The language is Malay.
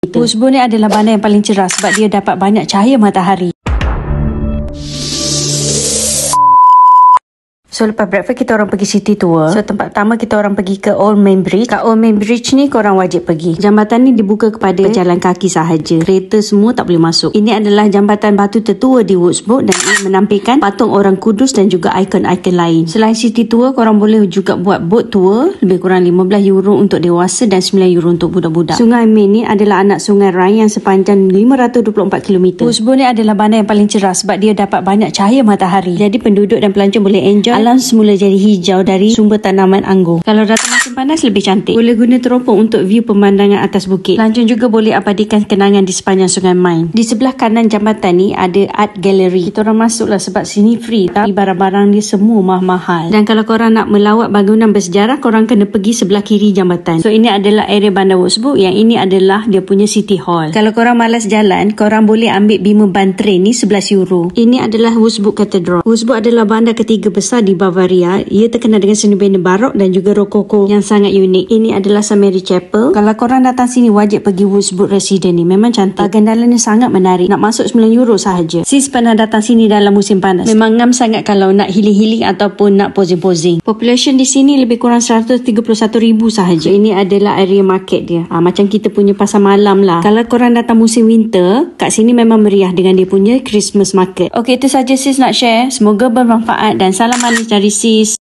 Wurtzbourg ni adalah bandar yang paling cerah sebab dia dapat banyak cahaya matahari. So lepas breakfast kita orang pergi city tour. So tempat pertama kita orang pergi ke Old Main Bridge. Kat Old Main Bridge ni korang wajib pergi. Jambatan ni dibuka kepada pejalan kaki sahaja. Kereta semua tak boleh masuk. Ini adalah jambatan batu tertua di Wurtzbourg dan ia menampilkan patung orang Kudus dan juga ikon-ikon lain. Selain city tour, korang boleh juga buat boat tour. Lebih kurang €15 untuk dewasa dan €9 untuk budak-budak. Sungai Main ni adalah anak sungai Rhine yang sepanjang 524 km. Wurtzbourg ni adalah bandar yang paling cerah sebab dia dapat banyak cahaya matahari. Jadi penduduk dan pelancong boleh enjoy alam semula jadi hijau dari sumber tanaman anggur. Kalau datang musim panas lebih cantik. Boleh guna teropong untuk view pemandangan atas bukit. Pelancong juga boleh abadikan kenangan di sepanjang sungai Main. Di sebelah kanan jambatan ni ada art gallery. Kita orang masuklah sebab sini free, tapi barang-barang dia semua mahal-mahal. Dan kalau korang nak melawat bangunan bersejarah, korang kena pergi sebelah kiri jambatan. So ini adalah area bandar Wurtzbourg, yang ini adalah dia punya city hall. Kalau korang malas jalan, korang boleh ambil bima ban train ni €11. Ini adalah Wurtzbourg Cathedral. Wurtzbourg adalah bandar ketiga besar di Bavaria. Ia terkenal dengan seni bina barok dan juga rokoko yang sangat unik. Ini adalah St. Mary Chapel. Kalau korang datang sini wajib pergi Wurtzbourg Residence ni. Memang cantik. Gandalannya sangat menarik. Nak masuk €9 sahaja. Sis pernah datang sini dalam musim panas. Memang ngam sangat kalau nak healing-healing ataupun nak posing-posing. Population di sini lebih kurang 131,000 sahaja. Ini adalah area market dia. Macam kita punya pasar malam lah. Kalau korang datang musim winter, kat sini memang meriah dengan dia punya Christmas market. Okey, itu saja sis nak share. Semoga bermanfaat dan salam manis dari sis.